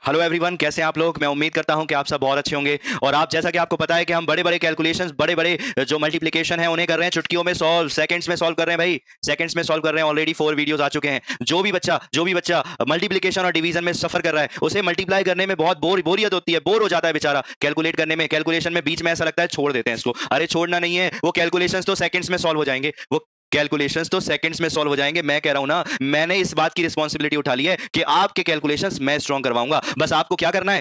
Hello everyone, कैसे हैं आप लोग। मैं उम्मीद करता हूं कि आप सब बहुत अच्छे होंगे। और आप जैसा कि आपको पता है कि हम बड़े बड़े कैलकुलेशंस, बड़े बड़े जो मल्टीप्लिकेशन है उन्हें कर रहे हैं चुटकियों में सॉल्व, सेकंड्स में सॉल्व कर रहे हैं भाई। सेकंड्स में सॉल्व कर रहे हैं। ऑलरेडी 4 वीडियोस आ चुके हैं। जो भी बच्चा मल्टीप्लिकेशन और डिवीजन में सफर कर रहा है उसे मल्टीप्लाई करने में बहुत बोरियत होती है, बोर हो जाता है बेचारा कैलकुलेट करने में। कैलकुलेशन में बीच में ऐसा लगता है छोड़ देते हैं इसको। अरे छोड़ना नहीं है, वो कैलकुलेशंस तो सेकंड्स में सॉल्व हो जाएंगे। वो कैलकुलेशंस तो सेकंड्स में सॉल्व हो जाएंगे। मैं कह रहा हूं ना, मैंने इस बात की रिस्पांसिबिलिटी उठा ली है कि आपके कैलकुलेशंस मैं स्ट्रांग करवाऊंगा। बस आपको क्या करना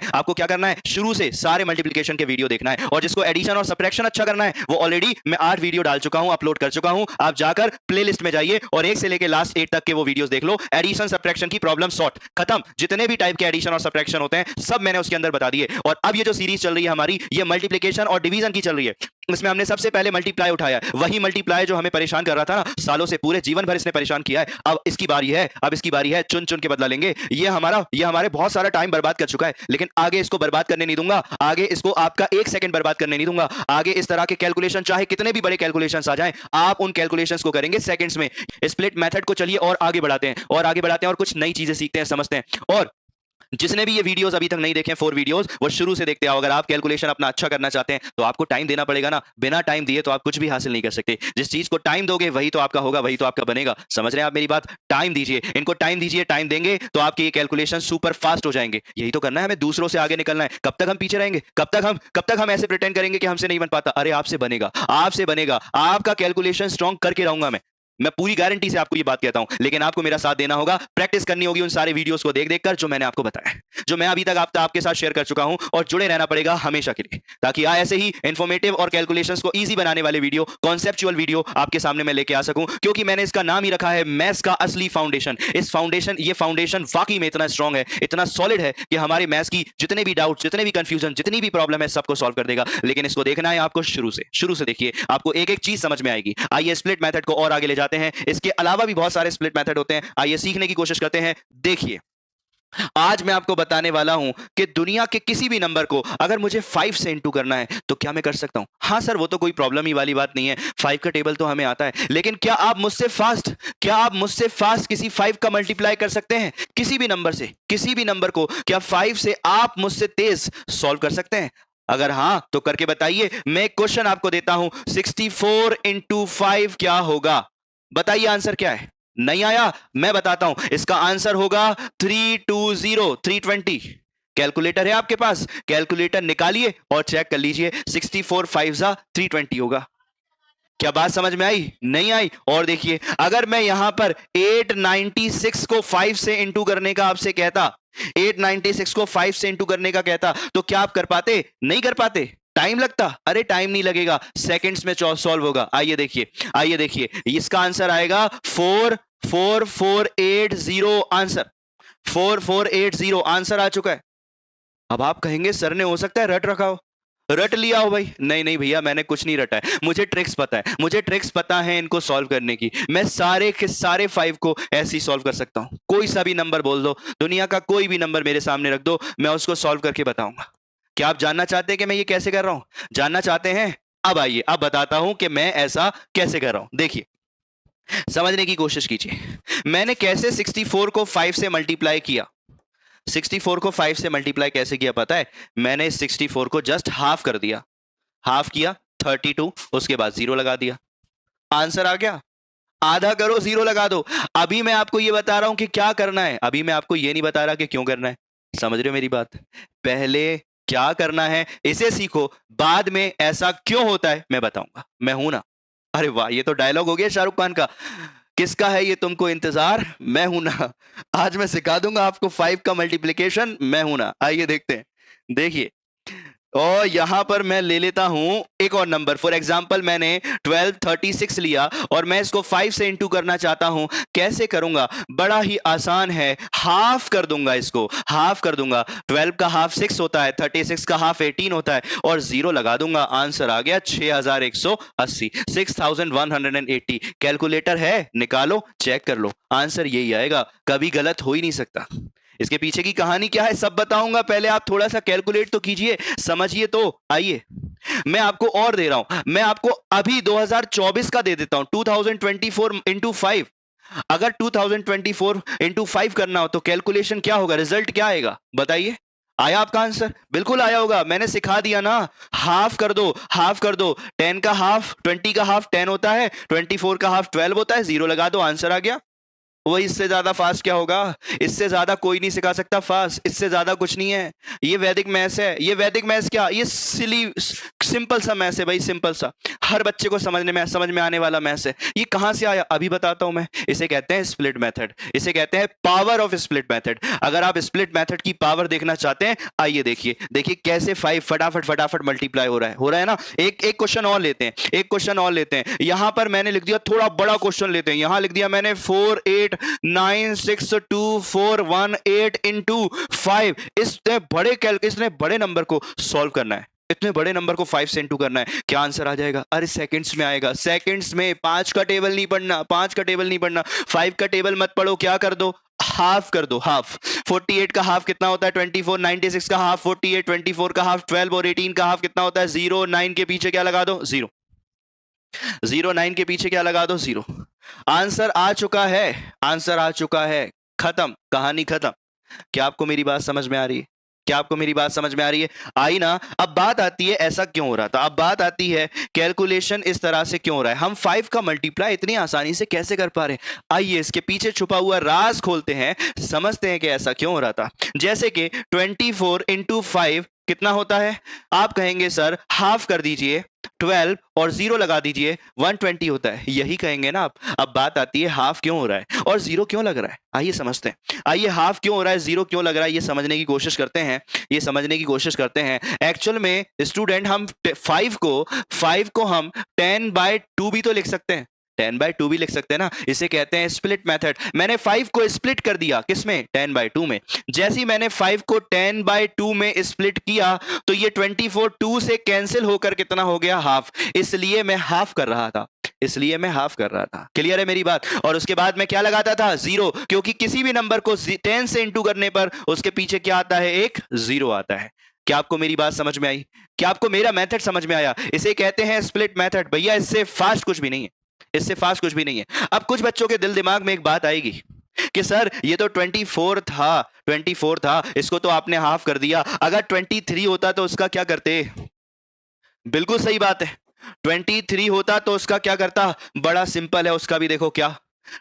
है, शुरू से सारे मल्टीप्लिकेशन के वीडियो देखना है। और जिसको एडिशन और सब्ट्रैक्शन अच्छा करना है वो ऑलरेडी मैं 8 वीडियो डाल चुका हूं, अपलोड कर चुका हूं। आप जाकर प्लेलिस्ट में जाइए और 1 से लेकर लास्ट 8 तक के वो वीडियोस देख लो। एडिशन सब्ट्रैक्शन की प्रॉब्लम सॉर्ट खत्म। जितने भी टाइप के एडिशन और सब्ट्रैक्शन होते हैं सब मैंने उसके अंदर बता दिए। और अब ये जो सीरीज चल रही है हमारी, ये मल्टीप्लिकेशन और डिवीजन की चल रही है। इसमें हमने सबसे पहले मल्टीप्लाई उठाया, वही मल्टीप्लाई जो हमें परेशान कर रहा था ना सालों से, पूरे जीवन भर इसने परेशान किया है। अब इसकी बारी है, चुन चुन के बदला लेंगे। ये हमारे बहुत सारा टाइम बर्बाद कर चुका है, लेकिन आगे इसको बर्बाद करने नहीं दूंगा। आगे इसको आपका 1 सेकंड बर्बाद करने नहीं दूंगा। आगे इस तरह के कैलकुलेशन, चाहे कितने भी बड़े कैलकुलेशंस आ जाएं, आप उन कैलकुलेशंस को करेंगे सेकंड्स में। स्प्लिट मेथड को चलिए और आगे बढ़ाते हैं, और कुछ नई चीजें सीखते हैं, समझते हैं। और जिसने भी ये वीडियोस अभी तक नहीं देखे, 4 वीडियोस, वो शुरू से देखते आओ। अगर आप कैलकुलेशन अपना अच्छा करना चाहते हैं तो आपको टाइम देना पड़ेगा ना। बिना टाइम दिए तो आप कुछ भी हासिल नहीं कर सकते। जिस चीज को टाइम दोगे वही तो आपका होगा, वही तो आपका बनेगा। समझ रहे हैं आप मेरी बात। टाइम दीजिए इनको, टाइम दीजिए। टाइम देंगे तो आपके ये कैलकुलेशन सुपर फास्ट हो जाएंगे। यही तो करना है हमें, दूसरों से आगे निकलना है। कब तक हम पीछे रहेंगे? कब तक हम ऐसे प्रिटेंड करेंगे कि हमसे नहीं बन पाता? अरे आपसे बनेगा, आपसे बनेगा। आपका कैलकुलेशन स्ट्रांग करके रहूंगा मैं पूरी गारंटी से आपको ये बात कहता हूं। लेकिन आपको मेरा साथ देना होगा, प्रैक्टिस करनी होगी उन सारे वीडियोस को देख देख कर जो मैंने आपको बताया, जो मैं अभी तक आपके साथ शेयर कर चुका हूं। और जुड़े रहना पड़ेगा हमेशा के लिए, ताकि ऐसे ही इंफॉर्मेटिव और कैलकुलेशंस को इजी बनाने वाले वीडियो, कॉन्सेप्चुअल वीडियो आपके सामने मैं लेके आ सकूं। क्योंकि मैंने इसका नाम ही रखा है मैथ्स का असली फाउंडेशन। ये फाउंडेशन वाकई में इतना स्ट्रांग है, इतना सॉलिड है कि हमारे मैथ्स की जितने भी डाउट, जितने भी कंफ्यूजन, जितनी भी प्रॉब्लम है, सबको सॉल्व कर देगा। लेकिन इसको देखना है आपको शुरू से देखिए, आपको एक एक चीज समझ में आएगी। आइए स्प्लिट मेथड को और आगे ले जाते हैं। इसके अलावा भी बहुत सारे स्प्लिट मेथड होते हैं, आइए सीखने की कोशिश करते हैं। देखिए, आज मैं आपको बताने वाला हूं कि दुनिया के किसी भी नंबर को अगर मुझे 5 से इंटू करना है तो क्या मैं कर सकता हूं? हां सर, वो तो कोई प्रॉब्लम ही वाली बात नहीं है, 5 का टेबल तो हमें आता है। लेकिन क्या आप मुझसे फास्ट किसी 5 का मल्टीप्लाई कर सकते हैं? किसी भी नंबर से, किसी भी नंबर को क्या 5 से आप मुझसे तेज सॉल्व कर सकते हैं? अगर हां तो करके बताइए। मैं एक क्वेश्चन आपको देता हूं, 64 इंटू 5 क्या होगा? बताइए आंसर क्या है। नहीं आया? मैं बताता हूं, इसका आंसर होगा 320। कैलकुलेटर है आपके पास? कैलकुलेटर निकालिए और चेक कर लीजिए। 64 5 जा 320 होगा। क्या बात समझ में आई? नहीं आई? और देखिए, अगर मैं यहां पर 896 को 5 से इंटू करने का आपसे कहता, 896 को 5 से इंटू करने का कहता, तो क्या आप कर पाते? नहीं कर पाते। टाइम लगता? अरे टाइम नहीं लगेगा, सेकंड्स में सॉल्व होगा। आइए देखिए, इसका आंसर आएगा 4480। आंसर 4480 आंसर आ चुका है। अब आप कहेंगे सर ने हो सकता है रट रखा हो, रट लिया हो भाई। नहीं नहीं भैया, मैंने कुछ नहीं रटा है। मुझे ट्रिक्स पता है इनको सॉल्व करने की। मैं सारे के सारे 5 को ऐसे ही सॉल्व कर सकता हूं। कोई सा भी नंबर बोल दो, दुनिया का कोई भी नंबर मेरे सामने रख दो, मैं उसको सॉल्व करके बताऊंगा। क्या आप जानना चाहते हैं कि मैं ये कैसे कर रहा हूं? जानना चाहते हैं? अब आइए, अब बताता हूं कि मैं ऐसा कैसे कर रहा हूं। देखिए, समझने की कोशिश कीजिए। मैंने कैसे 64 को 5 से मल्टीप्लाई किया। 64 को 5 से मल्टीप्लाई कैसे किया पता है? मैंने 64 को जस्ट हाफ कर दिया। हाफ किया 32, उसके बाद 0 लगा दिया। आंसर आ गया। आधा करो, 0 लगा दो। अभी मैं आपको यह बता रहा हूं कि क्या करना है, अभी मैं आपको यह नहीं बता रहा कि क्यों करना है। समझ रहे हो मेरी बात? पहले क्या करना है इसे सीखो, बाद में ऐसा क्यों होता है मैं बताऊंगा। मैं हूं ना। अरे वाह, ये तो डायलॉग हो गया शाहरुख खान का। किसका है ये तुमको इंतजार? मैं हूं ना। आज मैं सिखा दूंगा आपको 5 का मल्टीप्लिकेशन। मैं हूं ना। आइए देखते हैं। देखिए, और यहां पर मैं ले लेता हूं एक और नंबर। फॉर एग्जांपल मैंने 1236 लिया और मैं इसको 5 से इंटू करना चाहता हूं। कैसे करूंगा? बड़ा ही आसान है, हाफ कर दूंगा इसको, हाफ कर दूंगा। 12 का हाफ 6 होता है, 36 का हाफ 18 होता है, और 0 लगा दूंगा। आंसर आ गया 6180, 6180। कैलकुलेटर है? निकालो, चेक कर लो, आंसर यही आएगा। कभी गलत हो ही नहीं सकता। इसके पीछे की कहानी क्या है सब बताऊंगा, पहले आप थोड़ा सा कैलकुलेट तो कीजिए, समझिए तो। आइए, मैं आपको और दे रहा हूं। मैं आपको अभी 2024 का दे देता हूं, 2024 इंटू 5। अगर 2024 इंटू 5 करना हो तो कैलकुलेशन क्या होगा, रिजल्ट क्या आएगा बताइए। आया आपका आंसर? बिल्कुल आया होगा, मैंने सिखा दिया ना। हाफ कर दो, हाफ कर दो। 10 का हाफ 20 का हाफ 10 होता है, 24 का हाफ 12 होता है, जीरो लगा दो, आंसर आ गया। वही, इससे ज्यादा फास्ट क्या होगा? इससे ज्यादा कोई नहीं सिखा सकता फास्ट, इससे ज्यादा कुछ नहीं है। ये वैदिक मैथ्स है। ये वैदिक मैथ्स क्या, ये सिली सिंपल सा मैथ्स है भाई, सिंपल सा, हर बच्चे को समझ में आने वाला मैथ्स है। ये कहां से आया अभी बताता हूं मैं। इसे कहते हैं स्प्लिट मेथड, इसे कहते हैं पावर ऑफ स्प्लिट मेथड। अगर आप स्प्लिट मेथड की पावर देखना चाहते हैं, आइए देखिए, देखिए कैसे 5 फटाफट फटाफट मल्टीप्लाई हो रहा है ना। एक एक क्वेश्चन और लेते हैं, एक क्वेश्चन और लेते हैं। यहां पर मैंने लिख दिया, थोड़ा बड़ा क्वेश्चन लेते हैं। यहां लिख दिया मैंने 4 8 9 6 2 4 1 8 इंटू 5। इसने बड़े नंबर को सॉल्व करना है, इतने बड़े नंबर को 5 से इंटू करना है। क्या आंसर आ जाएगा? अरे सेकंड्स में आएगा, सेकंड्स में। 5 का टेबल नहीं पढ़ना, 5 का टेबल नहीं पढ़ना, 5 का टेबल मत पढ़ो। क्या कर दो? हाफ कर दो, हाफ। 48 का हाफ कितना होता है? 24। 96 का हाफ 48, 24 का हाफ 12 और 18 का हाफ कितना होता है? 0। 9 के पीछे क्या लगा दो? 0। 0 9 के पीछे क्या लगा दो? 0। आंसर आ चुका है, आंसर आ चुका है, खत्म, कहानी खत्म। क्या आपको मेरी बात समझ में आ रही है? क्या आपको मेरी बात समझ में आ रही है? आई ना। अब बात आती है ऐसा क्यों हो रहा था, अब बात आती है कैलकुलेशन इस तरह से क्यों हो रहा है, हम 5 का मल्टीप्लाई इतनी आसानी से कैसे कर पा रहे हैं। आइए इसके पीछे छुपा हुआ राज खोलते हैं, समझते हैं कि ऐसा क्यों हो रहा था। जैसे कि 24 इंटू 5 कितना होता है? आप कहेंगे सर हाफ कर दीजिए 12 और 0 लगा दीजिए, 120 होता है, यही कहेंगे ना आप। अब बात आती है हाफ क्यों हो रहा है और 0 क्यों लग रहा है। आइए समझते हैं, आइए हाफ क्यों हो रहा है, 0 क्यों लग रहा है, ये समझने की कोशिश करते हैं, ये समझने की कोशिश करते हैं। एक्चुअल में स्टूडेंट हम 5 को हम 10/2 भी तो लिख सकते हैं, 10/2 भी लिख सकते हैं ना। इसे कहते हैं स्प्लिट मेथड। मैंने 5 को स्प्लिट कर दिया, किसमें? 10/2 में। जैसे ही मैंने 5 को 10/2 में स्प्लिट किया तो ये 24 2 से कैंसिल होकर कितना हो गया? हाफ। इसलिए मैं हाफ कर रहा था, इसलिए मैं हाफ कर रहा था। क्लियर है मेरी बात? और उसके बाद मैं क्या लगाता था? 0, क्योंकि किसी भी नंबर को 10 से इंटू करने पर उसके पीछे क्या आता है? एक 0 आता है। क्या आपको मेरी बात समझ में आई? क्या आपको मेरा मेथड समझ में आया? इसे कहते हैं स्प्लिट मेथड। भैया इससे फास्ट कुछ भी नहीं है, इससे फास्ट कुछ भी नहीं है। अब कुछ बच्चों के दिल दिमाग में एक बात आएगी कि सर ये तो 24 था, इसको तो आपने हाफ कर दिया, अगर 23 होता तो उसका क्या करते? बिल्कुल सही बात है, 23 होता तो उसका क्या करता? बड़ा सिंपल है, उसका भी देखो क्या।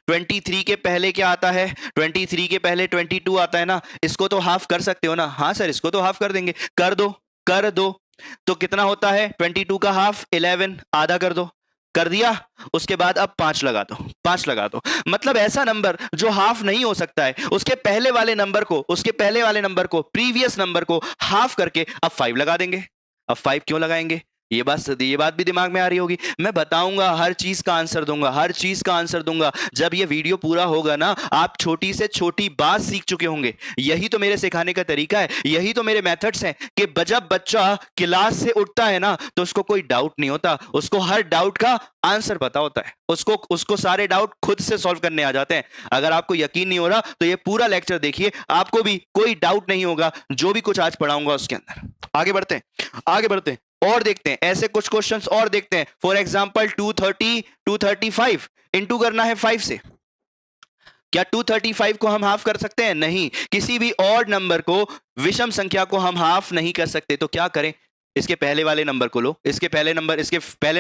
23 के पहले क्या आता है? 23 के पहले 22 आता है ना, इसको तो हाफ कर सकते हो ना। हाँ सर इसको तो हाफ कर देंगे, कर दो, कर दो। तो कितना होता है 22 का हाफ? 11, आधा कर दो, कर दिया। उसके बाद अब 5 लगा दो, 5 लगा दो। मतलब ऐसा नंबर जो हाफ नहीं हो सकता है, उसके पहले वाले नंबर को, उसके पहले वाले नंबर को, प्रीवियस नंबर को हाफ करके अब 5 लगा देंगे। अब 5 क्यों लगाएंगे? ये बात भी दिमाग में आ रही होगी। मैं बताऊंगा, हर चीज का आंसर दूंगा, हर चीज का आंसर दूंगा। जब ये वीडियो पूरा होगा ना, आप छोटी से छोटी बात सीख चुके होंगे। यही तो मेरे सिखाने का तरीका है, यही तो मेरे मेथड्स हैं कि जब बच्चा क्लास से उठता है ना तो उसको कोई डाउट नहीं होता, उसको हर डाउट का आंसर पता होता है, उसको सारे डाउट खुद से सॉल्व करने आ जाते हैं। अगर आपको यकीन नहीं हो रहा तो ये पूरा लेक्चर देखिए, आपको भी कोई डाउट नहीं होगा जो भी कुछ आज पढ़ाऊंगा उसके अंदर। आगे बढ़ते हैं, आगे बढ़ते हैं और देखते हैं ऐसे कुछ क्वेश्चंस और देखते हैं। फॉर एग्जांपल 235 इंटू करना है 5 से। क्या 235 को हम हाफ कर सकते हैं? नहीं। किसी भी ऑड नंबर को, विषम संख्या को हम हाफ नहीं कर सकते। तो क्या करें? इसके पहले वाले नंबर को लो, इसके पहले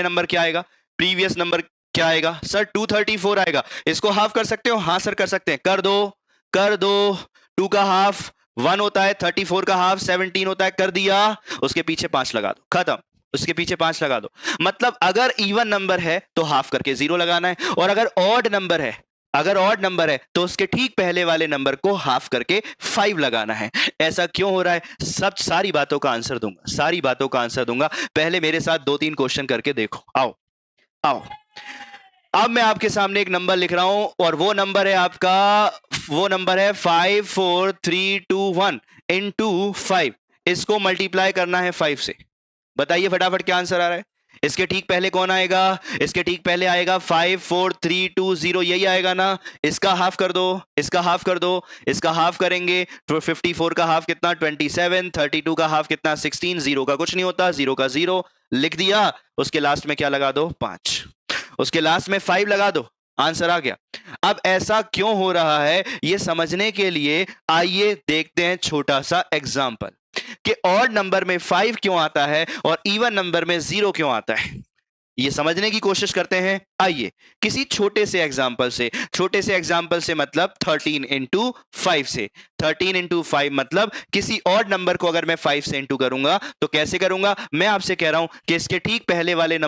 नंबर क्या आएगा? प्रीवियस नंबर क्या आएगा? सर 234 आएगा। इसको हाफ कर सकते हो? हाँ सर कर सकते हैं, कर दो, कर दो। 2 का हाफ 1 होता है, 34 का हाफ 17 होता है, कर दिया। उसके पीछे 5 लगा दो, खत्म। उसके पीछे 5 लगा दो। मतलब अगर इवन नंबर है तो हाफ करके 0 लगाना है, और अगर ऑड नंबर है, अगर ऑड नंबर है तो उसके ठीक पहले वाले नंबर को हाफ करके 5 लगाना है। ऐसा क्यों हो रहा है? सारी बातों का आंसर दूंगा, सारी बातों का आंसर दूंगा। पहले मेरे साथ 2-3 क्वेश्चन करके देखो। आओ आओ। अब मैं आपके सामने एक नंबर लिख रहा हूं और वो नंबर है आपका, वो नंबर है 54321 इंटू 5। इसको मल्टीप्लाई करना है 5 से। बताइए फटाफट क्या आंसर आ रहा है? इसके ठीक पहले कौन आएगा? इसके ठीक पहले आएगा 54320, यही आएगा ना। इसका हाफ कर दो, इसका हाफ कर दो, इसका हाफ करेंगे तो 54 का हाफ कितना? 27, 32 का हाफ कितना? 16, 0 का कुछ नहीं होता, 0 का 0 लिख दिया। उसके लास्ट में क्या लगा दो? 5। उसके लास्ट में 5 लगा दो, आंसर आ गया। अब ऐसा क्यों हो रहा है ये समझने के लिए आइए देखते हैं छोटा सा एग्जाम्पल। कि ऑड नंबर में 5 क्यों आता है और इवन नंबर में 0 क्यों आता है। ये समझने की कोशिश करते हैं। आइए किसी छोटे से एग्जाम्पल से मतलब 13 इंटू 5 से। 13 इंटू 5 मतलब किसी और नंबर को अगर मैं 5 से इंटू करूंगा तो कैसे करूंगा। मैं आपसे कह रहा हूं कि इसके ठीक पहले वाले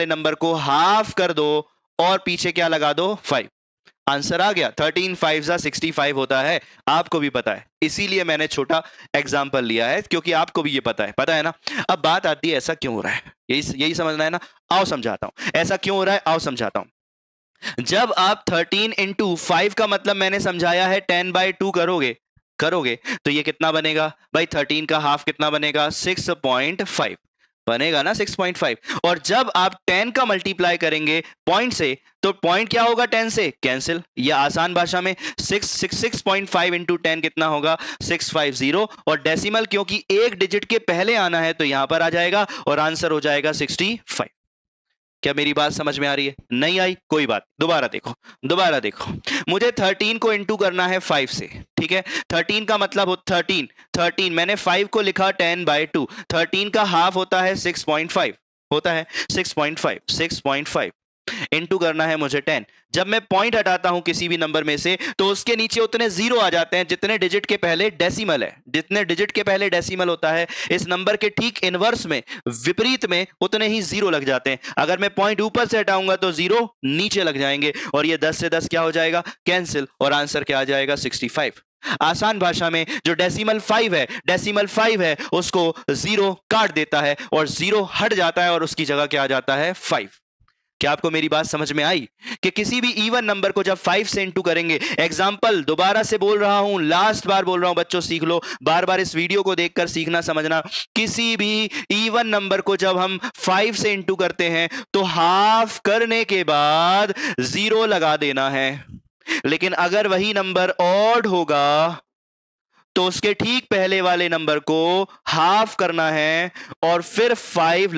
नंबर को हाफ कर दो और पीछे क्या लगा दो 5। आंसर आ गया। 13 5 65 होता है, आपको भी पता है, इसीलिए मैंने छोटा एग्जाम्पल लिया है क्योंकि आपको भी ये पता है ना। अब बात आती है ऐसा क्यों हो रहा है, यही समझना है ना। आओ समझाता हूं ऐसा क्यों हो रहा है, आओ समझाता हूं। जब आप 13 इंटू 5 का मतलब मैंने समझाया है 10/2 करोगे तो ये कितना बनेगा भाई। 13 का हाफ कितना बनेगा 6.5 बनेगा ना 6.5। और जब आप 10 का मल्टीप्लाई करेंगे पॉइंट से तो पॉइंट क्या होगा 10 से कैंसिल। या आसान भाषा में 6.5 इंटू 10 कितना होगा 650। और डेसिमल क्योंकि एक डिजिट के पहले आना है तो यहां पर आ जाएगा और आंसर हो जाएगा 65। क्या मेरी बात समझ में आ रही है, नहीं आई कोई बात, दोबारा देखो। मुझे 13 को इंटू करना है 5 से, ठीक है। 13 का मतलब हो 13 मैंने 5 को लिखा 10/2। 13 का हाफ होता है 6.5 होता है 6.5 इंटू करना है मुझे 10। जब मैं पॉइंट हटाता हूं किसी भी नंबर में से तो उसके नीचे उतने जीरो आ जाते हैं जितने डिजिट के पहले डेसिमल है। जितने डिजिट के पहले डेसिमल होता है इस नंबर के ठीक इनवर्स में विपरीत में उतने ही जीरो लग जाते हैं। अगर मैं पॉइंट ऊपर से हटाऊंगा तो जीरो नीचे लग जाएंगे और ये 10 से 10 क्या हो जाएगा कैंसिल और आंसर क्या आ जाएगा 65। आसान भाषा में जो डेसिमल 5 है उसको जीरो काट देता है और जीरो हट जाता है और उसकी जगह क्या आ जाता है 5। क्या आपको मेरी बात समझ में आई कि किसी भी इवन नंबर को जब 5 से इंटू करेंगे। एग्जाम्पल दोबारा से बोल रहा हूं, लास्ट बार बोल रहा हूं, बच्चों सीख लो, बार बार इस वीडियो को देखकर सीखना समझना। किसी भी इवन नंबर को जब हम 5 से इंटू करते हैं तो हाफ करने के बाद 0 लगा देना है। लेकिन अगर वही नंबर ऑड होगा तो उसके ठीक पहले वाले नंबर को हाफ करना है और फिर 5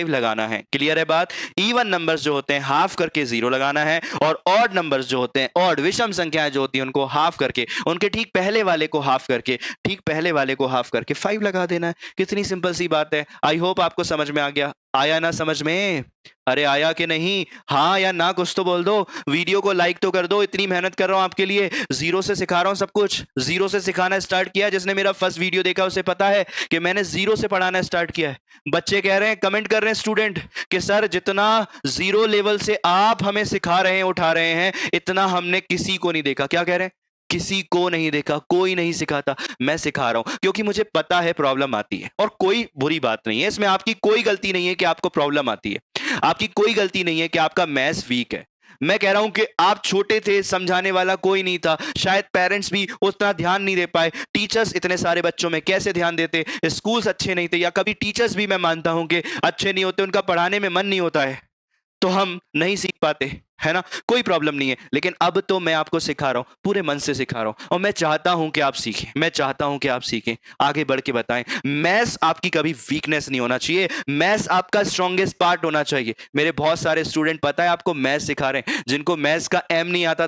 लगाना है, क्लियर है बात। इवन नंबर्स जो होते हैं हाफ करके 0 लगाना है और ऑड नंबर्स जो होते हैं, ऑड विषम संख्याएं जो होती हैं उनको हाफ करके उनके ठीक पहले वाले को हाफ करके 5 लगा देना है। कितनी सिंपल सी बात है। आई होप आपको समझ में आ गया। आया ना समझ में, अरे आया कि नहीं, हाँ या ना कुछ तो बोल दो। वीडियो को लाइक तो कर दो, इतनी मेहनत कर रहा हूं आपके लिए, जीरो से सिखा रहा हूं सब कुछ। जीरो से सिखाना स्टार्ट किया, जिसने मेरा फर्स्ट वीडियो देखा उसे पता है कि मैंने जीरो से पढ़ाना स्टार्ट किया है। बच्चे कह रहे हैं, कमेंट कर रहे हैं स्टूडेंट कि सर जितना जीरो लेवल से आप हमें सिखा रहे हैं, उठा रहे हैं, इतना हमने किसी को नहीं देखा। क्या कह रहे हैं, किसी को नहीं देखा, कोई नहीं सिखाता। मैं सिखा रहा हूं क्योंकि मुझे पता है प्रॉब्लम आती है और कोई बुरी बात नहीं है इसमें। आपकी कोई गलती नहीं है कि आपको प्रॉब्लम आती है, आपकी कोई गलती नहीं है कि आपका मैथ्स वीक है। मैं कह रहा हूं कि आप छोटे थे, समझाने वाला कोई नहीं था, शायद पेरेंट्स भी उतना ध्यान नहीं दे पाए, टीचर्स इतने सारे बच्चों में कैसे ध्यान देते, स्कूल्स अच्छे नहीं थे, या कभी टीचर्स भी मैं मानता हूं कि अच्छे नहीं होते, उनका पढ़ाने में मन नहीं होता है तो हम नहीं सीख पाते, है ना। कोई प्रॉब्लम नहीं है, लेकिन अब तो मैं आपको सिखा रहा हूं, पूरे मन से सिखा रहा हूं और मैं चाहता हूं कि आप सीखें, आगे बढ़ के बताएं। मैथ्स आपकी कभी वीकनेस नहीं होना चाहिए, मैथ्स आपका स्ट्रॉन्गेस्ट पार्ट होना चाहिए। मेरे बहुत सारे स्टूडेंट पता है आपको मैथ्स सिखा रहे हैं, जिनको मैथ्स का एम नहीं आता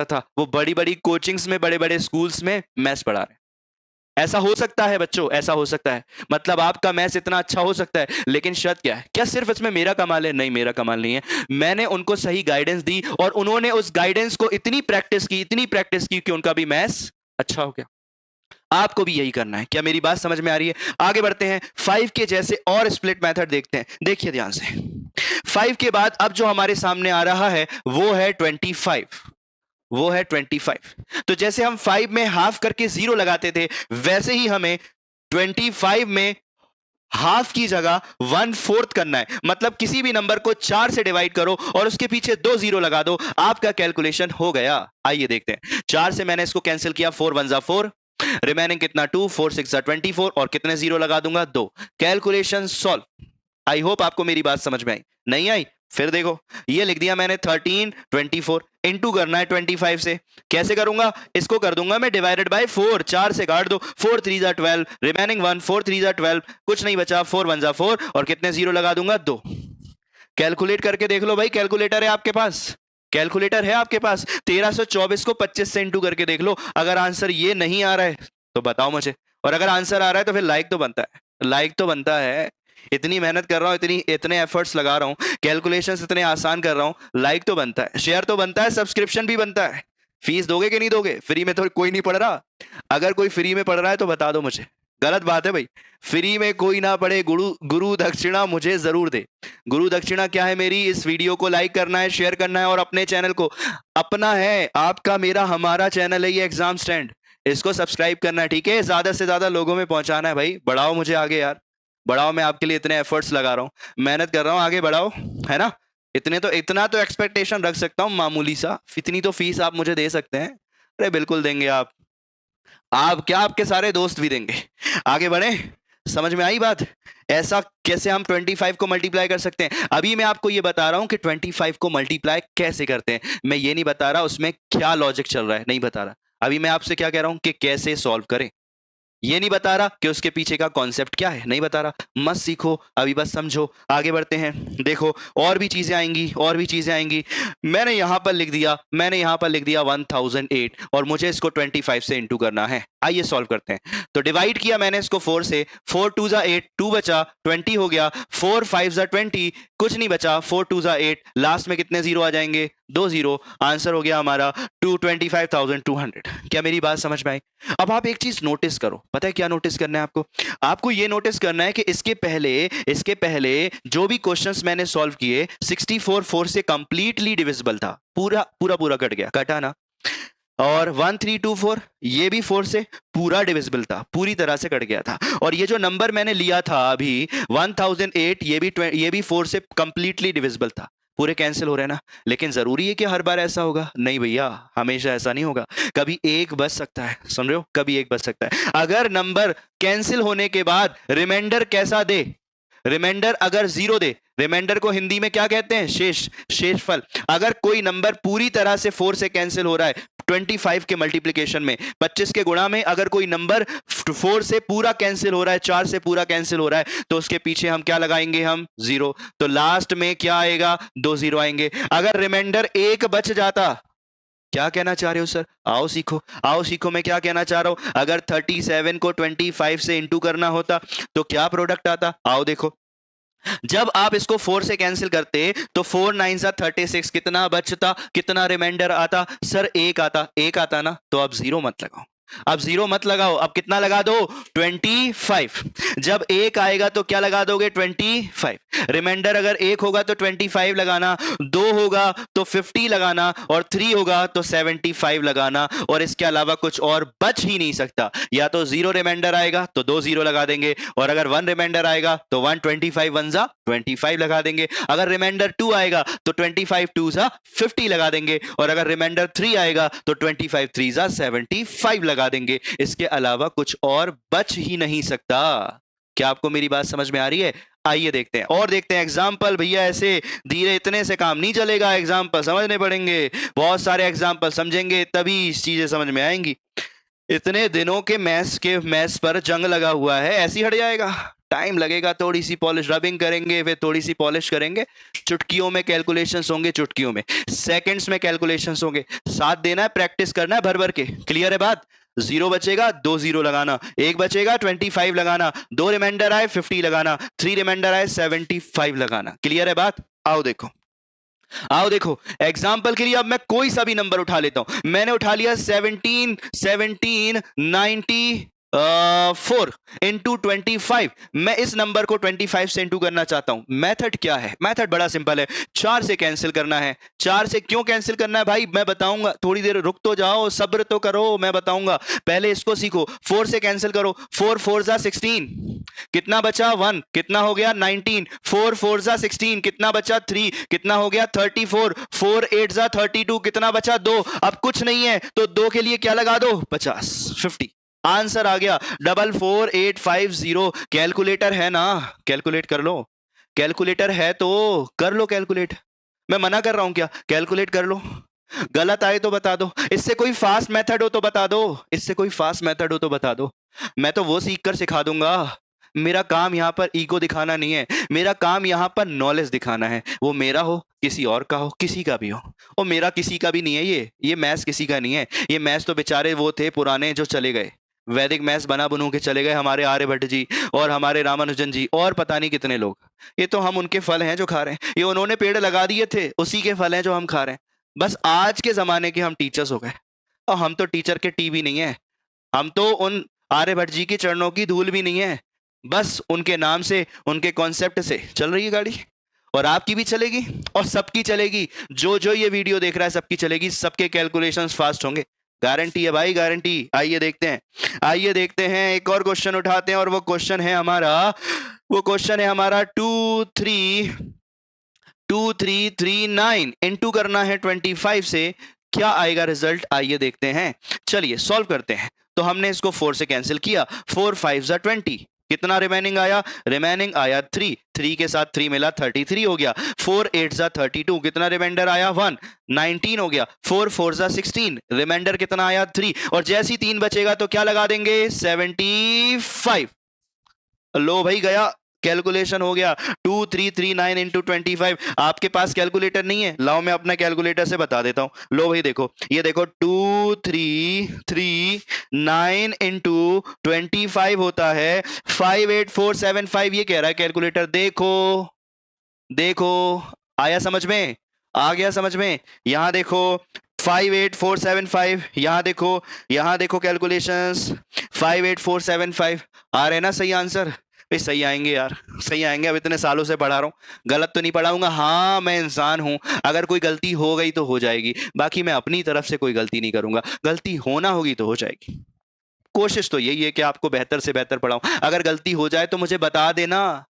था वो बड़ी बड़ी कोचिंग्स में, बड़े बड़े स्कूल्स में मैथ्स पढ़ा रहे हैं। ऐसा हो सकता है बच्चों, ऐसा हो सकता है, मतलब आपका मैथ्स इतना अच्छा हो सकता है, लेकिन शर्त क्या है, क्या सिर्फ इसमें मेरा कमाल है? नहीं, मेरा कमाल नहीं है। मैंने उनको सही गाइडेंस दी और उन्होंने उस गाइडेंस को इतनी प्रैक्टिस की कि उनका भी मैथ्स अच्छा हो गया। आपको भी यही करना है। क्या मेरी बात समझ में आ रही है? आगे बढ़ते हैं, 5 के जैसे और स्प्लिट मेथड देखते हैं। देखिए ध्यान से, 5 के बाद अब जो हमारे सामने आ रहा है वो है 25। तो जैसे हम 5 में हाफ करके 0 लगाते थे, वैसे ही हमें 25 में हाफ की जगह 1/4 करना है। मतलब किसी भी नंबर को 4 से डिवाइड करो और उसके पीछे 2 0 लगा दो, आपका कैलकुलेशन हो गया। आइए देखते हैं। 4 से मैंने इसको कैंसिल किया, 4 1 4, रिमेनिंग कितना 2, 4 6 24 और कितने 0 लगा दूंगा 2। Calculation solve. आई होप आपको मेरी बात समझ में आई। नहीं आई? फिर देखो, ये लिख दिया मैंने 13 24, इंटू करना है 25 से। कैसे करूंगा? इसको कर दूंगा मैं डिवाइडेड बाय 4, 4 से काट दो, 4 3 12, रिमेनिंग 1, 4 3 12, कुछ नहीं बचा, 4 1 4 और कितने 0 लगा दूंगा 2। कैलकुलेट करके देख लो भाई, कैलकुलेटर है आपके पास, कैलकुलेटर है आपके पास? 1324 को 25 से इंटू करके देख लो। अगर आंसर ये नहीं आ रहा है तो बताओ मुझे, और अगर आंसर आ रहा है तो फिर लाइक तो बनता है, लाइक तो बनता है। इतनी मेहनत कर रहा हूं, इतने एफर्ट्स लगा रहा हूं, कैलकुलेशंस इतने आसान कर रहा हूं, लाइक तो बनता है, शेयर तो बनता है, सब्सक्रिप्शन भी बनता है। फीस दोगे कि नहीं दोगे? फ्री में तो कोई नहीं पढ़ रहा। अगर कोई फ्री में पढ़ रहा है तो बता दो मुझे। गलत बात है भाई, फ्री में कोई ना पढ़े, गुरु गुरु दक्षिणा मुझे जरूर दे। गुरु दक्षिणा क्या है मेरी? इस वीडियो को लाइक करना है, शेयर करना है, और अपने चैनल को, अपना है, आपका, मेरा, हमारा चैनल है ये एग्जाम स्टैंड, इसको सब्सक्राइब करना है, ठीक है? ज्यादा से ज्यादा लोगों में पहुंचाना है भाई। बढ़ाओ मुझे आगे यार, बढ़ाओ। मैं आपके लिए इतने एफर्ट्स लगा रहा हूँ, मेहनत कर रहा हूँ, आगे बढ़ाओ, है ना? इतना तो एक्सपेक्टेशन रख सकता हूँ, मामूली सा। इतनी तो फीस आप मुझे दे सकते हैं। अरे बिल्कुल देंगे आप क्या, आपके सारे दोस्त भी देंगे। आगे बढ़े, समझ में आई बात? ऐसा कैसे हम 25 को मल्टीप्लाई कर सकते हैं? अभी मैं आपको ये बता रहा हूं कि 25 को मल्टीप्लाई कैसे करते हैं। मैं ये नहीं बता रहा उसमें क्या लॉजिक चल रहा है, नहीं बता रहा। अभी मैं आपसे क्या कह रहा हूं कि कैसे सॉल्व करें। ये नहीं बता रहा कि उसके पीछे का कॉन्सेप्ट क्या है, नहीं बता रहा। मत सीखो अभी, बस समझो। आगे बढ़ते हैं, देखो और भी चीजें आएंगी, और भी चीजें आएंगी। मैंने यहां पर लिख दिया 1008, और मुझे इसको 25 से इंटू करना है। आइए सॉल्व करते हैं। तो डिवाइड किया मैंने इसको 4 से, 4 2 जा 8, 2 बचा, 20 हो गया, 4 5 जा 20, कुछ नहीं बचा, 4 2 जा 8, लास्ट में कितने जीरो आ जाएंगे? 2 जीरो। आंसर हो गया हमारा 25,200। क्या मेरी बात समझ में आई? अब आप एक चीज नोटिस करो, पता है क्या नोटिस करना है आपको? आपको ये नोटिस करना है कि इसके पहले जो भी क्वेश्चंस मैंने सॉल्व किए, 64 4 से कंप्लीटली डिविजिबल था, पूरा पूरा पूरा कट गया, कटा ना? और 1324 ये भी 4 से पूरा डिविजिबल था, पूरी तरह से कट गया था। और ये जो नंबर मैंने लिया था अभी 1008, ये भी 4 से कंप्लीटली डिविजिबल था, पूरे कैंसिल हो रहे हैं ना? लेकिन जरूरी है कि हर बार ऐसा होगा? नहीं भैया, हमेशा ऐसा नहीं होगा। कभी एक बच सकता है, सुन रहे हो? कभी एक बच सकता है। अगर नंबर कैंसिल होने के बाद रिमाइंडर कैसा दे, रिमाइंडर अगर जीरो दे, रिमाइंडर को हिंदी में क्या कहते हैं? शेषफल। अगर कोई नंबर पूरी तरह से 4 से कैंसिल हो रहा है 25 के मल्टीप्लिकेशन में, 25 के गुणा में, अगर कोई नंबर 4 से पूरा कैंसिल हो रहा है, 4 से पूरा कैंसिल हो रहा है, तो उसके पीछे हम क्या लगाएंगे? हम जीरो। तो लास्ट में क्या आएगा? 2 जीरो आएंगे। अगर रिमाइंडर एक बच जाता, क्या कहना चाह रहे हो सर? आओ सीखो, आओ सीखो, मैं क्या कहना चाह रहा हूं। अगर 37 को 25 से इंटू करना होता तो क्या प्रोडक्ट आता? आओ देखो, जब आप इसको 4 से कैंसिल करते तो 4 9 जा 36, कितना बचता, कितना रिमाइंडर आता? सर एक आता, एक आता ना? तो अब जीरो मत लगाओ, अब जीरो मत लगाओ, अब कितना लगा दो? 25। जब एक आएगा तो क्या लगा दोगे? 25। रिमाइंडर अगर एक होगा तो 25 लगाना, 2 होगा तो 50 लगाना, और 3 होगा तो 75 लगाना, और इसके अलावा कुछ और बच ही नहीं सकता। या तो जीरो रिमाइंडर आएगा तो 2 जीरो लगा देंगे, और अगर 1 रिमाइंडर आएगा तो 125 1 जा 25 लगा देंगे। अगर रिमाइंडर 2 आएगा तो 25 2 जा 50 लगा देंगे, और अगर रिमाइंडर 3 आएगा तो 25 3 जा 75 लगा देंगे। इसके अलावा कुछ और बच ही नहीं सकता। क्या आपको मेरी बात समझ में आ रही है? आइए देखते हैं, और देखते हैं एग्जाम्पल। भैया ऐसे धीरे इतने से काम नहीं चलेगा, एग्जाम्पल समझने पड़ेंगे, बहुत सारे एग्जाम्पल समझेंगे तभी चीजें समझ में आएंगी। इतने दिनों के मैथ्स पर जंग लगा हुआ है, ऐसे ही हट जाएगा? टाइम लगेगा, थोड़ी सी पॉलिश, रबिंग करेंगे, फिर थोड़ी सी पॉलिश करेंगे, चुटकियों में कैलकुलेशंस होंगे, चुटकियों में, सेकंड्स में कैलकुलेशंस होंगे। साथ देना है, प्रैक्टिस करना है भर भर के। क्लियर है बात? जीरो बचेगा 2 जीरो लगाना, एक बचेगा 25 लगाना, 2 रिमाइंडर आए 50 लगाना, 3 रिमाइंडर आए 75 लगाना। क्लियर है बात? आओ देखो, आओ देखो, एग्जाम्पल के लिए अब मैं कोई सा भी नंबर उठा लेता हूं। मैंने उठा लिया 1794 इंटू 25। मैं इस नंबर को 25 से इंटू करना चाहता हूं। मेथड क्या है? मेथड बड़ा सिंपल है, 4 से कैंसिल करना है। 4 से क्यों कैंसिल करना है भाई? मैं बताऊंगा, थोड़ी देर रुक तो जाओ, सब्र तो करो, मैं बताऊंगा। पहले इसको सीखो। 4 से कैंसिल करो, 4 4 जा 16, कितना बचा? 1, कितना हो गया? 19, 4 4 जा 16, कितना बचा? 3, कितना हो गया? 34, 4 8 जा 32, कितना बचा? 2। अब कुछ नहीं है तो 2 के लिए क्या लगा दो? 50 50। आंसर आ गया 44850। कैलकुलेटर है ना? कैलकुलेट कर लो, कैलकुलेटर है तो कर लो कैलकुलेट। मैं मना कर रहा हूं क्या? कैलकुलेट कर लो। गलत आए तो बता दो, इससे कोई फास्ट मेथड हो तो बता दो, इससे कोई फास्ट मेथड हो तो बता दो। मैं तो वो सीख कर सिखा दूंगा मेरा काम यहाँ पर ईगो दिखाना नहीं है, मेरा काम यहाँ पर नॉलेज दिखाना है। वो मेरा हो, किसी और का हो, किसी का भी हो। और मेरा किसी का भी नहीं है, ये मैथ्स किसी का नहीं है। ये मैथ्स तो बेचारे वो थे पुराने जो चले गए, वैदिक मैथ्स बना बनू के चले गए, हमारे आर्यभट्ट जी और हमारे रामानुजन जी और पता नहीं कितने लोग। ये तो हम उनके फल हैं जो खा रहे हैं। ये उन्होंने पेड़ लगा दिए थे, उसी के फल हैं जो हम खा रहे हैं। बस आज के जमाने के हम टीचर्स हो गए, और हम तो टीचर के टी भी नहीं है, हम तो उन आर्यभट्ट जी के चरणों की धूल भी नहीं है। बस उनके नाम से, उनके कॉन्सेप्ट से चल रही है गाड़ी, और आपकी भी चलेगी और सबकी चलेगी। जो जो ये वीडियो देख रहा है सबकी चलेगी, सबके कैलकुलेशंस फास्ट होंगे, गारंटी है भाई, गारंटी। आइए देखते हैं, आइए देखते हैं, एक और क्वेश्चन उठाते हैं, और वो क्वेश्चन है हमारा 2339 इनटू करना है 25 से, क्या आएगा रिजल्ट, आइए देखते हैं। चलिए सॉल्व करते हैं। तो हमने इसको 4 से कैंसिल किया, 4 5 जा 20, कितना रिमेनिंग आया, रिमेनिंग आया 3, 3 के साथ 3 मिला 33 हो गया। 4 8 जा 32, कितना रिमाइंडर आया 1, 19 हो गया। 4 4 जा 16, रिमाइंडर कितना आया 3, और जैसी 3 बचेगा तो क्या लगा देंगे 75। लो भाई गया, कैलकुलेशन हो गया 2339 इंटू 25। आपके पास कैलकुलेटर नहीं है, लाओ मैं अपना कैलकुलेटर से बता देता हूं। लो भाई देखो, ये देखो 2339 इंटू 25 होता है 58475, ये कह रहा है कैलकुलेटर। देखो देखो, आया समझ में, आ गया समझ में। यहां देखो 58475, यहां देखो कैलकुलेशंस 58475 आ रहे हैं ना सही आंसर। भाई सही आएंगे यार, सही आएंगे। अब इतने सालों से पढ़ा रहा हूँ, गलत तो नहीं पढ़ाऊंगा। हाँ मैं इंसान हूं, अगर कोई गलती हो गई तो हो जाएगी, बाकी मैं अपनी तरफ से कोई गलती नहीं करूंगा। गलती होना होगी तो हो जाएगी। कोशिश तो यही है कि आपको बेहतर से बेहतर पढ़ाऊं। अगर गलती हो जाए तो मुझे बता देना,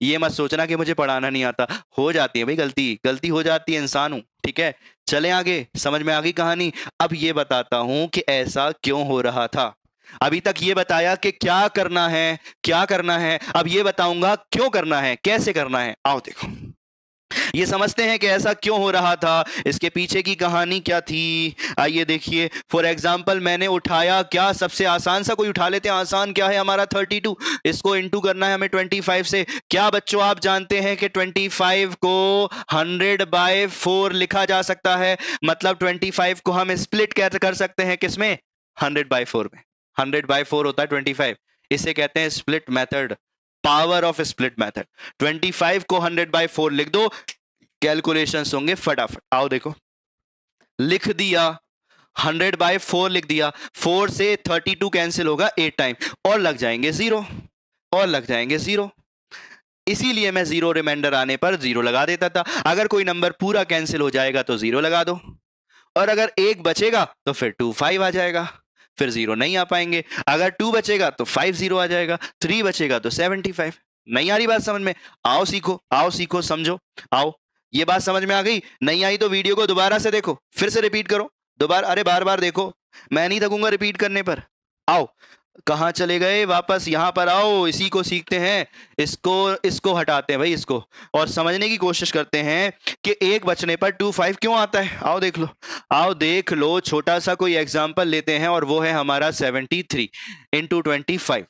ये मत सोचना कि मुझे पढ़ाना नहीं आता। हो जाती है भाई गलती, गलती हो जाती है, इंसान हूं, ठीक है। चलें आगे, समझ में आ गई कहानी। अब ये बताता हूं कि ऐसा क्यों हो रहा था। अभी तक ये बताया कि क्या करना है, क्या करना है, अब ये बताऊंगा क्यों करना है, कैसे करना है। आओ देखो, ये समझते हैं कि ऐसा क्यों हो रहा था, इसके पीछे की कहानी क्या थी। आइए देखिए, फॉर एग्जांपल मैंने उठाया क्या, सबसे आसान सा कोई उठा लेते हैं। आसान क्या है हमारा 32, इसको इनटू करना है हमें 25 से। क्या बच्चों आप जानते हैं कि 25 को 100/4 लिखा जा सकता है, मतलब 25 को हम स्प्लिट कैसे कर सकते हैं, किसमें, 100/4 में। 100/4 होता है 25, इसे कहते हैं split method, power of split method. 25 को 100/4 लिख दो, कैलकुलेशंस होंगे फटाफट। आओ देखो, लिख दिया 100/4 लिख दिया, 4 से 32 कैंसिल होगा 8 टाइम, और लग जाएंगे 0, और लग जाएंगे 0। इसीलिए मैं 0 रिमाइंडर आने पर 0 लगा देता था। अगर कोई नंबर पूरा कैंसिल हो जाएगा तो 0 लगा दो, और अगर 1 बचेगा तो फिर 25 आ जाएगा, फिर 0 नहीं आ पाएंगे। अगर 2 बचेगा तो 50 आ जाएगा, 3 बचेगा तो 75। नहीं आ रही बात समझ में, आओ सीखो, आओ सीखो, समझो। आओ, ये बात समझ में आ गई, नहीं आई तो वीडियो को दोबारा से देखो, फिर से रिपीट करो दोबारा, अरे बार बार देखो, मैं नहीं थकूंगा रिपीट करने पर। आओ, कहां चले गए, वापस यहां पर आओ, इसी को सीखते हैं, इसको हटाते हैं भाई, इसको, और समझने की कोशिश करते हैं कि 1 बचने पर 25 क्यों आता है। आओ देख लो, आओ देख लो, छोटा सा कोई एग्जांपल लेते हैं, और वो है हमारा 73 इंटू 25।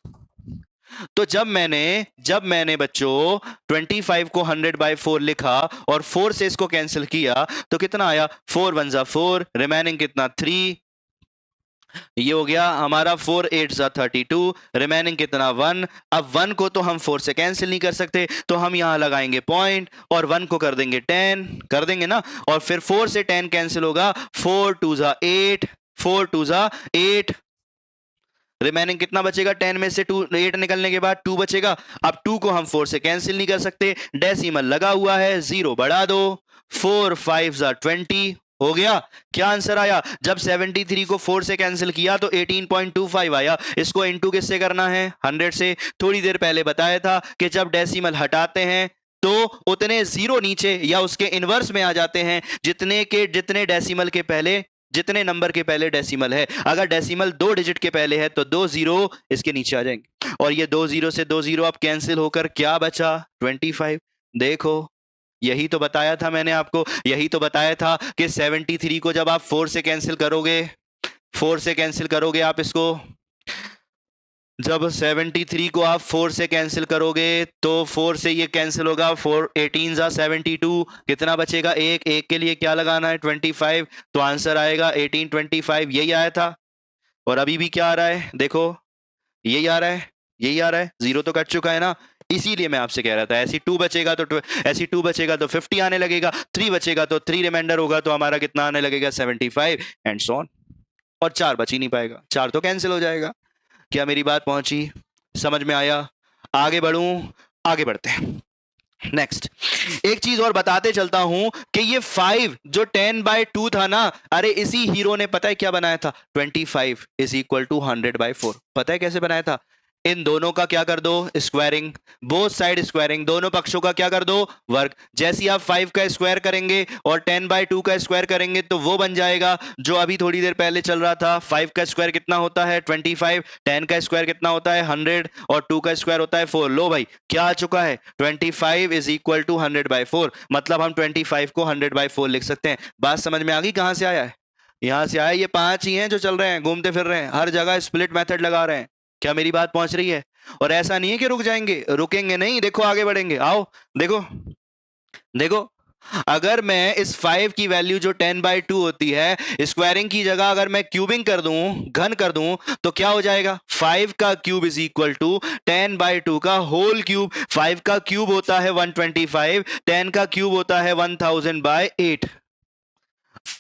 तो जब मैंने बच्चों 25 को 100/4 लिखा और 4 से इसको कैंसिल किया तो कितना आया, 4 1 जा 4, रिमेनिंग कितना 3, ये हो गया हमारा 4 8 जा 32, रिमेनिंग कितना 1। अब 1 को तो हम 4 से कैंसिल नहीं कर सकते, तो हम यहां लगाएंगे पॉइंट, और 1 को कर देंगे 10, कर देंगे ना, और फिर 4 से 10 कैंसिल होगा, 4 2 जा 8, 4 2 जा 8, रिमेनिंग कितना बचेगा, 10 में से 8 निकलने के बाद 2 बचेगा। अब 2 को हम 4 से कैंसिल नहीं कर सकते, डेसिमल लगा हुआ है, 0 बढ़ा दो, 4 5 जा 20 हो गया। क्या आंसर आया, जब 73 को 4 से कैंसिल किया तो 18.25 आया। इसको इनटू किससे करना है, 100 से। थोड़ी देर पहले बताया था कि जब डेसिमल हटाते हैं तो उतने 0 नीचे या उसके इनवर्स में आ जाते हैं जितने डेसिमल के पहले, जितने नंबर के पहले डेसिमल है। अगर डेसिमल 2 डिजिट के पहले है तो 2 0 इसके नीचे आ जाएंगे, और ये 2 0 से 2 0 अब कैंसिल होकर क्या बचा, 25। देखो, यही तो बताया था मैंने आपको, यही तो बताया था कि 73 को जब आप 4 से कैंसिल करोगे, 4 से कैंसिल करोगे आप इसको, जब 73 को आप 4 से कैंसिल करोगे तो 4 से ये कैंसिल होगा, 4 18 जा 72, कितना बचेगा? एक के लिए क्या लगाना है? 25, तो आंसर आएगा 1825, यही आया था। और अभी भी क्या आ रहा है? देखो यही आ रहा है, यही आ रहा है, जीरो तो कट चुका है ना, इसीलिए मैं आपसे कह रहा था ऐसी 2 बचेगा तो ऐसी 2 बचेगा तो 50 आने लगेगा, 3 बचेगा तो 3 रिमाइंडर होगा तो हमारा कितना आने लगेगा? 75 एंड सो ऑन। और 4 बच ही नहीं पाएगा, 4 तो कैंसिल हो जाएगा। क्या मेरी बात पहुंची, समझ में आया? आगे बढ़ूं, आगे बढ़ते हैं। नेक्स्ट एक चीज और बताते चलता हूं कि ये 5 जो 10/2 था ना, अरे इसी हीरो ने पता है क्या बनाया था? 25 इज इक्वल टू 100/4। पता है कैसे बनाया था? इन दोनों का क्या कर दो? स्क्वायरिंग, बोथ साइड स्क्वायरिंग, दोनों पक्षों का क्या कर दो? वर्ग। जैसे ही आप 5 का स्क्वायर करेंगे और 10/2 का स्क्वायर करेंगे तो वो बन जाएगा जो अभी थोड़ी देर पहले चल रहा था। 5 का स्क्वायर कितना होता है? 25, 10 का स्क्वायर कितना होता है? 100, और 2 का स्क्वायर होता है 4। लो भाई क्या आ चुका है? 25 इज इक्वल टू 100/4। मतलब हम 25 को 100/4 लिख सकते हैं। बात समझ में आ गई? कहां से आया है? यहां से आया। ये 5 ही हैं जो चल रहे हैं, घूमते फिर रहे हैं, हर जगह स्प्लिट मेथड लगा रहे हैं। क्या मेरी बात पहुंच रही है? और ऐसा नहीं है कि रुक जाएंगे, रुकेंगे नहीं, देखो आगे बढ़ेंगे। आओ देखो, देखो अगर मैं इस 5 की वैल्यू जो 10/2 होती है, स्क्वायरिंग की जगह अगर मैं क्यूबिंग कर दूं, घन कर दूं, तो क्या हो जाएगा? 5 का क्यूब इज इक्वल टू 10/2 का होल क्यूब। 5 का क्यूब होता है 125, 10 का क्यूब होता है 1000/8।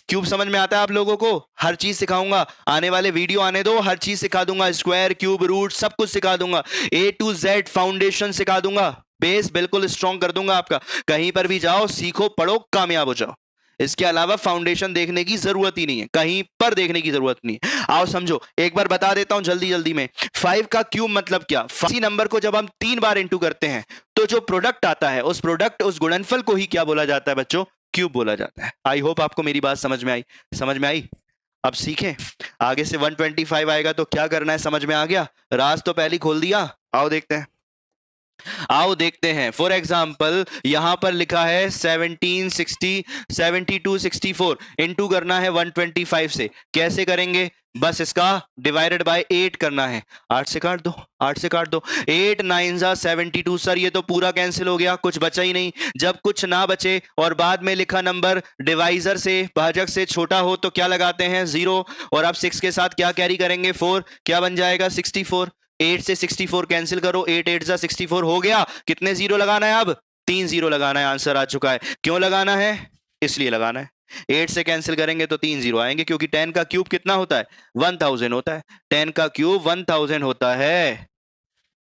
क्यूब समझ में आता है आप लोगों को? हर चीज सिखाऊंगा, आने वाले वीडियो आने दो, हर चीज सिखा दूंगा, स्क्वायर, क्यूब, रूट सब कुछ सिखा दूंगा, A to Z फाउंडेशन सिखा दूंगा, बेस बिल्कुल स्ट्रॉन्ग कर दूंगा आपका। कहीं पर भी जाओ, सीखो, पढ़ो, कामयाब हो जाओ। इसके अलावा फाउंडेशन देखने की जरूरत ही नहीं है, कहीं पर देखने की जरूरत नहीं है। आओ समझो, एक बार बता देता हूं जल्दी जल्दी में। 5 का क्यूब मतलब क्या? इसी नंबर को जब हम 3 बार इंटू करते हैं तो जो प्रोडक्ट आता है, उस प्रोडक्ट, उस गुणनफल को ही क्या बोला जाता है बच्चों? क्यूब बोला जाता है। आई होप आपको मेरी बात समझ में आई। समझ में आई? अब सीखें, आगे से 125 आएगा तो क्या करना है, समझ में आ गया? राज तो पहले खोल दिया। आओ देखते हैं, आओ देखते हैं। फॉर एग्जाम्पल यहां पर लिखा है 1760 7264, इंटू करना है 125 से। कैसे करेंगे? बस इसका डिवाइडेड बाय 8 करना है। 8 से काट दो, 8 से काट दो, 8 9 जा 72। सर ये तो पूरा कैंसिल हो गया, कुछ बचा ही नहीं। जब कुछ ना बचे और बाद में लिखा नंबर डिवाइजर से, भाजक से छोटा हो तो क्या लगाते हैं? 0। और अब 6 के साथ क्या कैरी करेंगे? 4। क्या बन जाएगा? 64। 8 से 64 कैंसिल करो, 8 8 जा 64 हो गया। कितने जीरो लगाना है अब? 3 जीरो लगाना है। आंसर आ चुका है। क्यों लगाना है? इसलिए लगाना है। 8 से कैंसिल करेंगे तो 3 जीरो आएंगे, क्योंकि 10 का क्यूब कितना होता है? 1000 होता है। 10 का क्यूब 1000 होता है।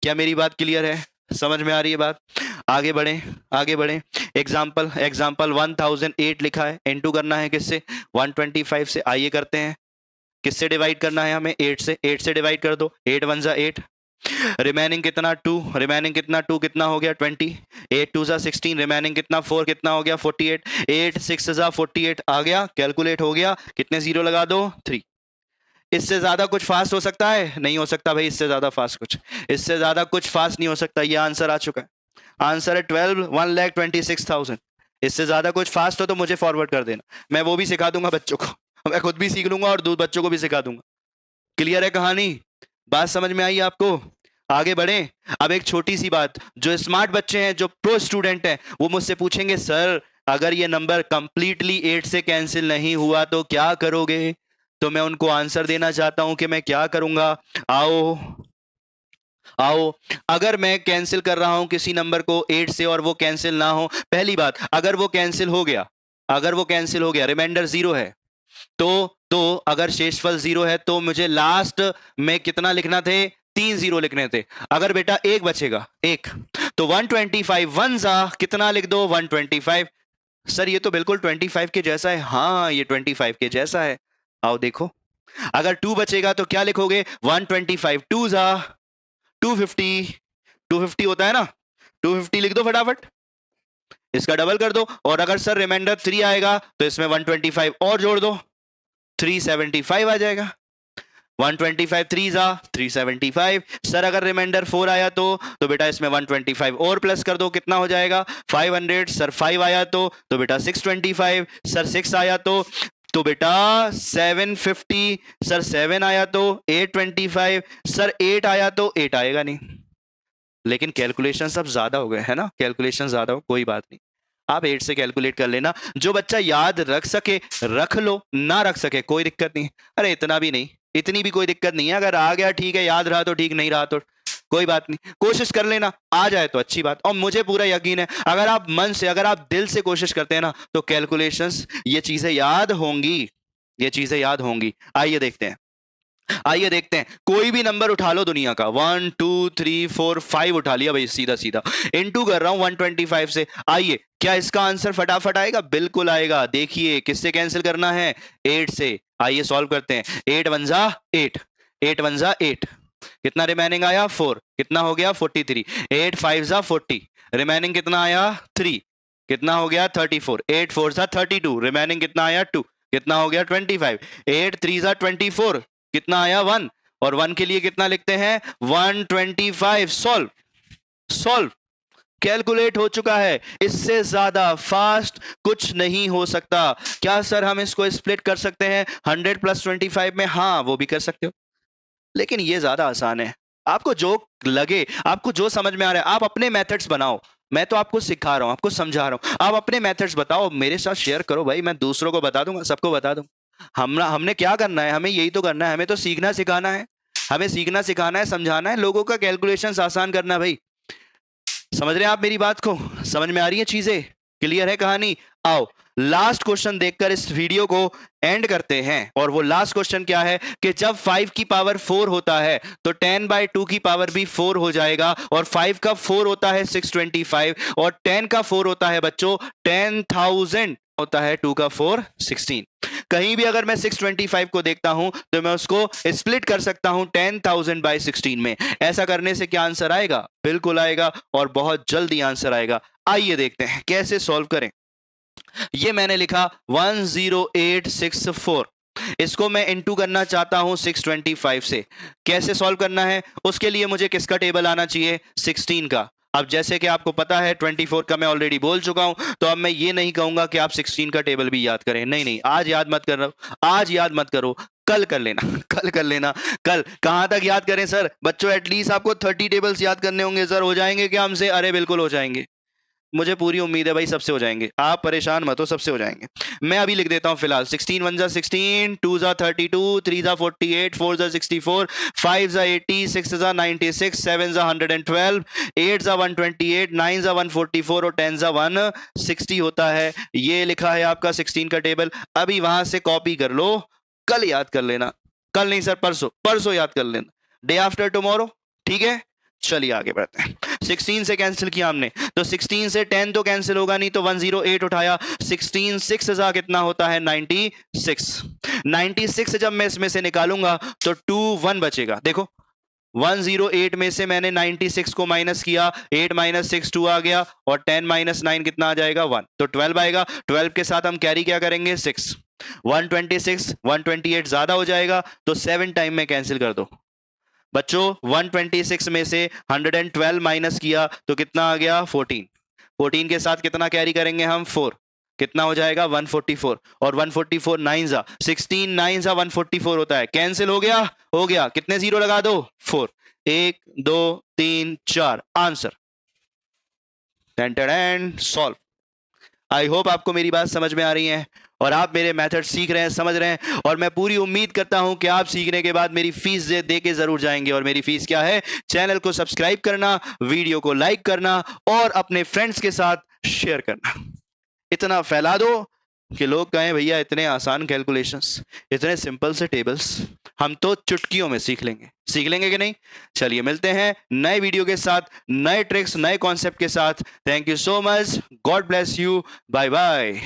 क्या मेरी बात क्लियर है? समझ में आ रही है बात? आगे बढ़े, आगे बढ़े। एग्जाम्पल, एग्जाम्पल 1008 लिखा है, इनटू करना है किससे? 125 से। आइए करते हैं। किससे डिवाइड करना है हमें? 8 से। 8 से डिवाइड कर दो, 8 1 जा 8, रिमेनिंग कितना? 2, रिमेनिंग कितना? 2 कितना हो गया? 20, 8 2 जा 16, रिमेनिंग कितना? 4 कितना हो गया? 48, 8 6 जा 48 आ गया, कैलकुलेट हो गया। कितने जीरो लगा दो? 3। इससे ज्यादा कुछ फास्ट हो सकता है? नहीं हो सकता भाई, इससे ज्यादा फास्ट कुछ, इससे ज्यादा कुछ फास्ट नहीं हो सकता। ये आंसर आ चुका है। आंसर है 1,26,000। इससे ज्यादा कुछ फास्ट हो तो मुझे फॉरवर्ड कर देना, मैं वो भी सिखा दूंगा बच्चों को, मैं खुद भी सीख लूंगा और बच्चों को भी सिखा दूंगा। क्लियर है कहानी? बात समझ में आई आपको? आगे बढ़े। अब एक छोटी सी बात, जो स्मार्ट बच्चे हैं, जो प्रो स्टूडेंट हैं, वो मुझसे पूछेंगे सर अगर ये नंबर कंप्लीटली 8 से कैंसिल नहीं हुआ तो क्या करोगे? तो मैं उनको आंसर देना चाहता हूं कि मैं क्या करूंगा। आओ आओ, अगर मैं कैंसिल कर रहा हूं किसी नंबर को 8 से और वो कैंसिल ना हो, पहली बात, अगर वो कैंसिल हो गया, अगर वो कैंसिल हो गया, रिमाइंडर 0 है, तो अगर शेषफल 0 है तो मुझे लास्ट में कितना लिखना थे? 3 जीरो लिखने थे। अगर बेटा एक बचेगा, एक, तो 125 1 जा कितना लिख दो? 125। सर ये तो बिल्कुल 25 के जैसा है। हाँ ये 25 के जैसा है। आओ देखो, अगर 2 बचेगा तो क्या लिखोगे? 125 2 जा 250, 250 होता है ना, 250 लिख दो फटाफट, इसका डबल कर दो। और अगर सर रिमाइंडर 3 आएगा तो इसमें 125 और जोड़ दो, 375 आ जाएगा। 125 3 जा 375। सर अगर रिमाइंडर 4 आया तो बेटा इसमें 125 और प्लस कर दो, कितना हो जाएगा? 500। सर 5 आया तो बेटा 625। सर 6 आया तो तो बेटा 750 सर 7 आया तो 825 सर 8 आया तो 8 आएगा नहीं, लेकिन कैलकुलेशन सब ज्यादा हो गए है ना, कैलकुलेशन ज्यादा हो, कोई बात नहीं, आप 8 से कैलकुलेट कर लेना। जो बच्चा याद रख सके रख लो, ना रख सके कोई दिक्कत नहीं। अरे इतना भी नहीं, इतनी भी कोई दिक्कत नहीं है, अगर आ गया ठीक है, याद रहा तो ठीक, नहीं रहा तो कोई बात नहीं, कोशिश कर लेना, आ जाए तो अच्छी बात। और मुझे पूरा यकीन है अगर आप मन से, अगर आप दिल से कोशिश करते हैं ना, तो कैलकुलेशंस, ये चीजें याद होंगी, ये चीजें याद होंगी। आइए देखते हैं, आइए देखते हैं, कोई भी नंबर उठा लो दुनिया का, 1 2 3 4 5 उठा लिया भाई, सीधा सीधा इनटू कर रहा हूं 125 से। आइए, क्या इसका आंसर फटाफट आएगा? बिल्कुल आएगा। देखिए किससे कैंसिल करना है? 8 से। आइए सॉल्व करते हैं। 8 1 जा 8, 8 1 जा 8, कितना रिमेनिंग आया? 4, कितना हो गया? 43। 8 5 जा 40, रिमेनिंग कितना आया? 3, कितना हो गया? 34। 8 4 जा 32, रिमेनिंग कितना आया? 2, कितना हो गया? 25। 8 3 जा 24, कितना आया? 1, और 1 के लिए कितना लिखते हैं? 125। सॉल्व, सॉल्व, कैलकुलेट हो चुका है। इससे ज्यादा फास्ट कुछ नहीं हो सकता। क्या सर हम इसको स्प्लिट कर सकते हैं 100 प्लस 25 में? हाँ वो भी कर सकते हो, लेकिन ये ज्यादा आसान है। आपको जो लगे, आपको जो समझ में आ रहा है, आप अपने मेथड्स बनाओ। मैं तो आपको सिखा रहा हूं, आपको समझा रहा हूं, आप अपने मेथड्स बताओ, मेरे साथ शेयर करो भाई, मैं दूसरों को बता दूंगा, सबको बता दूंगा। हमने क्या करना है? हमें यही तो करना है, हमें तो सीखना सिखाना है, हमें सीखना सिखाना है, समझाना है लोगों का, कैलकुलेशंस आसान करना है भाई। समझ रहे हैं आप मेरी बात को? समझ में आ रही है चीजें? क्लियर है कहानी? आओ लास्ट क्वेश्चन देखकर इस वीडियो को एंड करते हैं। और वो लास्ट क्वेश्चन क्या है कि जब 5 की पावर 4 होता है तो 10/2 की पावर भी 4 हो जाएगा, और 5 का 4 होता है 625, और 10 का 4 होता है बच्चों 10,000, होता है 2 का 4 16। कहीं भी अगर मैं 625 को देखता हूं तो मैं उसको स्प्लिट कर सकता हूं 10,000/16 में। ऐसा करने से क्या आंसर आएगा? बिल्कुल आएगा, और बहुत जल्दी आंसर आएगा। आइए देखते हैं कैसे सॉल्व करें। ये मैंने लिखा 10864, इसको मैं इनटू करना चाहता हूं 625 से। कैसे सॉल्व करना है? उसके लिए मुझे किसका टेबल आना चाहिए? 16 का। अब जैसे कि आपको पता है 24 का मैं ऑलरेडी बोल चुका हूं, तो अब मैं ये नहीं कहूंगा कि आप 16 का टेबल भी याद करें, नहीं नहीं, आज याद मत कर रहा हूं, आज याद मत करो, कल कर लेना, कल कर लेना। कल कहां तक याद करें सर? बच्चों एटलीस्ट आपको 30 टेबल्स याद करने होंगे सर, हो जाएंगे क्या हमसे? अरे बिल्कुल हो जाएंगे, मुझे पूरी उम्मीद है भाई, सबसे हो जाएंगे, आप परेशान मत हो, सबसे हो जाएंगे। मैं अभी लिख देता हूं फिलहाल 16 1 जा 16, 2 जा 32, 3 जा 48, 4 जा 64, 5 जा 80, 6 जा 96, 7 जा 112, 8 जा 128, 9 जा 144, और 10 जा 160 होता है। ये लिखा है आपका 16 का टेबल। अभी वहां से कॉपी कर लो, कल याद कर लेना, कल नहीं सर परसों, परसों याद कर लेना, डे आफ्टर टुमारो, ठीक है? चलिए आगे बढ़ते हैं। 16 से कैंसिल किया हमने, तो 16 से 10 तो कैंसिल होगा नहीं, तो 108 उठाया, 16 6 जा कितना होता है? 96। 96 जब मैं इसमें से निकालूंगा तो 2 1 बचेगा। देखो 108 में से मैंने 96 को माइनस किया, 8 - 6 2 आ गया, और 10 - 9 कितना आ जाएगा? 1, तो 12 आएगा। 12 के साथ हम कैरी क्या करेंगे? 6। 126 128 ज्यादा हो जाएगा, तो 7 टाइम में कैंसिल कर दो बच्चों। 126 में से 112 माइनस किया तो कितना आ गया? 14। 14 के साथ कितना कैरी करेंगे हम? 4, कितना हो जाएगा? 144, और 144 9 जा 16, 9 जा 144 होता है, कैंसिल हो गया, हो गया। कितने जीरो लगा दो? 4, 1 2 3 4, answer and solve. I hope आपको मेरी बात समझ में आ रही है, और आप मेरे मेथड सीख रहे हैं, समझ रहे हैं, और मैं पूरी उम्मीद करता हूं कि आप सीखने के बाद मेरी फीस दे के जरूर जाएंगे। और मेरी फीस क्या है? चैनल को सब्सक्राइब करना, वीडियो को लाइक करना, और अपने फ्रेंड्स के साथ शेयर करना। इतना फैला दो कि लोग कहें भैया इतने आसान कैलकुलेशंस, इतने सिंपल से टेबल्स हम तो चुटकियों में सीख लेंगे। सीख लेंगे कि नहीं? चलिए मिलते हैं नए वीडियो के साथ, नए ट्रिक्स, नए कॉन्सेप्ट के साथ। Thank you so much, God bless you, bye bye.